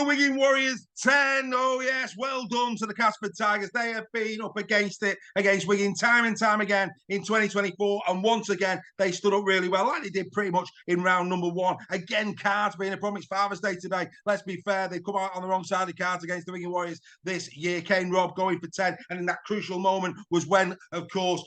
The Wigan Warriors 10. Oh, yes. Well done to the Castleford Tigers. They have been up against it, against Wigan, time and time again in 2024. And once again, they stood up really well, like they did pretty much in round number one. Again, cards being a problem. It's Father's Day today. Let's be fair. They come out on the wrong side of the cards against the Wigan Warriors this year. Kane Robb going for 10. And in that crucial moment was when, of course,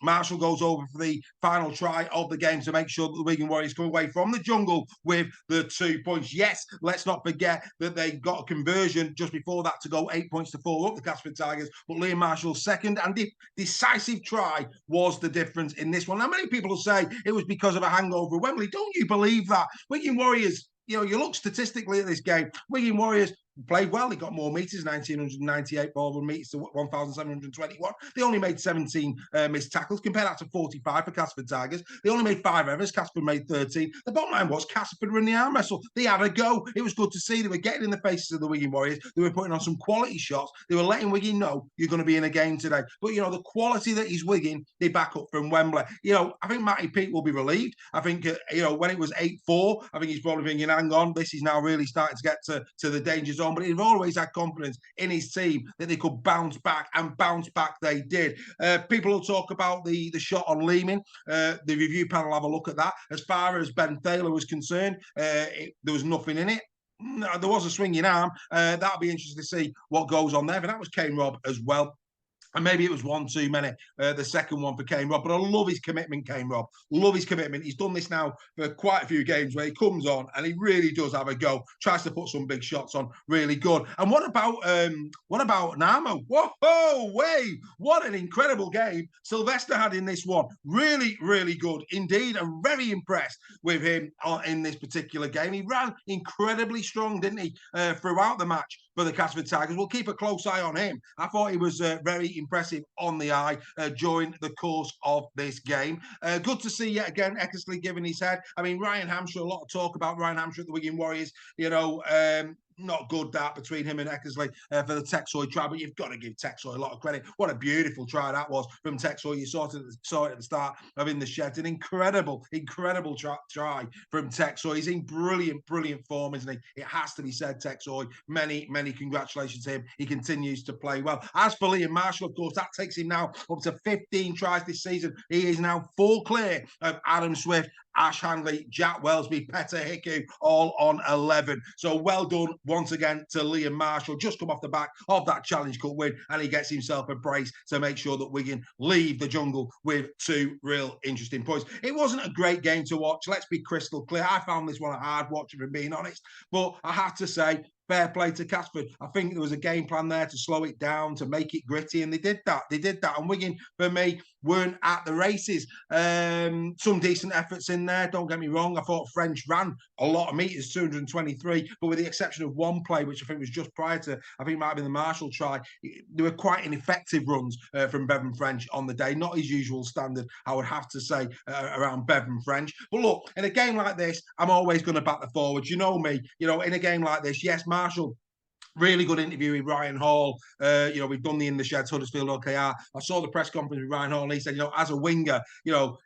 Marshall goes over for the final try of the game to make sure that the Wigan Warriors come away from the jungle with the 2 points. Yes, let's not forget that they got a conversion just before that to go 8 points to 4 up the Castleford Tigers. But Liam Marshall's second and decisive try was the difference in this one. Now, many people will say it was because of a hangover at Wembley. Don't you believe that? Wigan Warriors, you look statistically at this game, Wigan Warriors played well. They got more meters, 1,998 ball run meters to 1,721. They only made 17 missed tackles. Compare that to 45 for Castleford Tigers. They only made 5 errors. Castleford made 13. The bottom line was Castleford were in the arm wrestle. They had a go. It was good to see. They were getting in the faces of the Wigan Warriors. They were putting on some quality shots. They were letting Wigan know you're going to be in a game today. But, the quality that is Wigan, they back up from Wembley. I think Matty Peake will be relieved. I think, when it was 8-4, I think he's probably thinking, hang on, this is now really starting to get to the danger zone. But he'd always had confidence in his team that they could bounce back, and bounce back they did. People will talk about the shot on Lehman. The review panel will have a look at that. As far as Ben Thaler was concerned, there was nothing in it. There was a swinging arm. That'll be interesting to see what goes on there. But that was Kane Robb as well. And maybe it was one too many, the second one for Kane Robb. But I love his commitment, Kane Robb. Love his commitment. He's done this now for quite a few games where he comes on and he really does have a go. Tries to put some big shots on. Really good. And what about Namo? Whoa, way! What an incredible game Sylvester had in this one. Really, really good indeed. I'm very impressed with him in this particular game. He ran incredibly strong, didn't he, throughout the match for the Castleford Tigers. We'll keep a close eye on him. I thought he was very impressive on the eye during the course of this game. Good to see yet again Eckersley giving his head. I mean, Ryan Hampshire, a lot of talk about Ryan Hampshire at the Wigan Warriors. Not good that between him and Eckersley for the Texoy try, but you've got to give Texoy a lot of credit. What a beautiful try that was from Texoy. You saw it at the start of In the Shed. An incredible try from Texoy. He's in brilliant form, isn't he? It has to be said, Texoy. Many congratulations to him. He continues to play well. As for Liam Marshall, of course, that takes him now up to 15 tries this season. He is now 4 clear of Adam Swift, Ash Handley, Jack Welsby, Petter Hickey, all on 11. So well done once again to Liam Marshall. Just come off the back of that Challenge Cup win, and he gets himself a brace to make sure that Wigan leave the jungle with 2 real interesting points. It wasn't a great game to watch. Let's be crystal clear. I found this one a hard watch, if I'm being honest. But I have to say, fair play to Castleford. I think there was a game plan there to slow it down, to make it gritty, and they did that. And Wigan, for me, weren't at the races. Some decent efforts in there, don't get me wrong. I thought French ran a lot of meters, 223, but with the exception of one play, which I think was just prior to, I think it might have been the Marshall try, there were quite ineffective runs from Bevan French on the day. Not his usual standard, I would have to say, around Bevan French. But look, in a game like this, I'm always going to back the forwards. You know me, in a game like this, yes, Marshall, really good interview with Ryan Hall. We've done the In the Sheds, Huddersfield OKR. I saw the press conference with Ryan Hall, and he said, as a winger,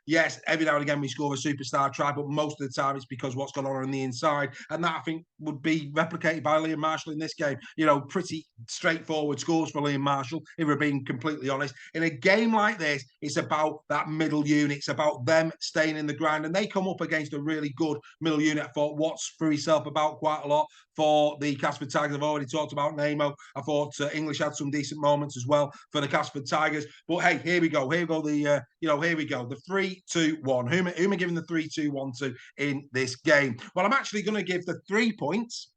yes, every now and again we score a superstar try, but most of the time it's because what's going on the inside. And that, I think, would be replicated by Liam Marshall in this game. Pretty straightforward scores for Liam Marshall, if we're being completely honest. In a game like this, it's about that middle unit. It's about them staying in the ground, and they come up against a really good middle unit. I thought Watts threw himself about quite a lot for the Castleford Tigers. I've already talked about Nemo. I thought English had some decent moments as well for the Castleford Tigers. But hey, here we go. Here we go. The 3-2-1. Who am I giving the 3-2-1 to in this game? Well, I'm actually going to give the 3 points,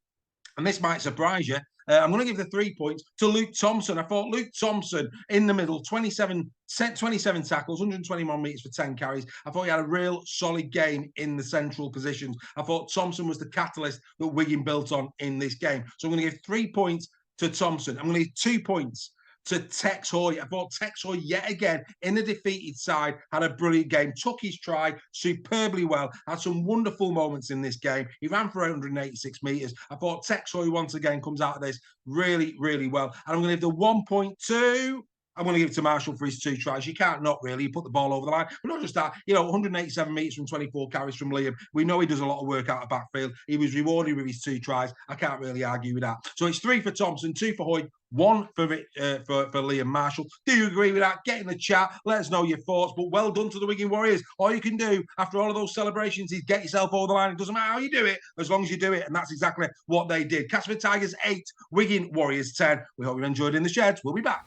and this might surprise you. I'm going to give the 3 points to Luke Thompson. I thought Luke Thompson in the middle, 27 tackles, 121 metres for 10 carries. I thought he had a real solid game in the central positions. I thought Thompson was the catalyst that Wigan built on in this game. So I'm going to give 3 points to Thompson. I'm going to give 2 points to Tex Hoy. I thought Tex Hoy, yet again, in the defeated side, had a brilliant game, took his try superbly well, had some wonderful moments in this game. He ran for 886 metres. I thought Tex Hoy, once again, comes out of this really, really well. And I'm going to give the 1 point to I'm going to give it to Marshall for his 2 tries. You can't not really. He put the ball over the line. But not just that, 187 metres from 24 carries from Liam. We know he does a lot of work out of backfield. He was rewarded with his 2 tries. I can't really argue with that. So it's 3 for Thompson, 2 for Hoyt, 1 for Liam Marshall. Do you agree with that? Get in the chat. Let us know your thoughts. But well done to the Wigan Warriors. All you can do after all of those celebrations is get yourself over the line. It doesn't matter how you do it, as long as you do it. And that's exactly what they did. Castleford Tigers 8, Wigan Warriors 10. We hope you enjoyed In the Sheds. We'll be back.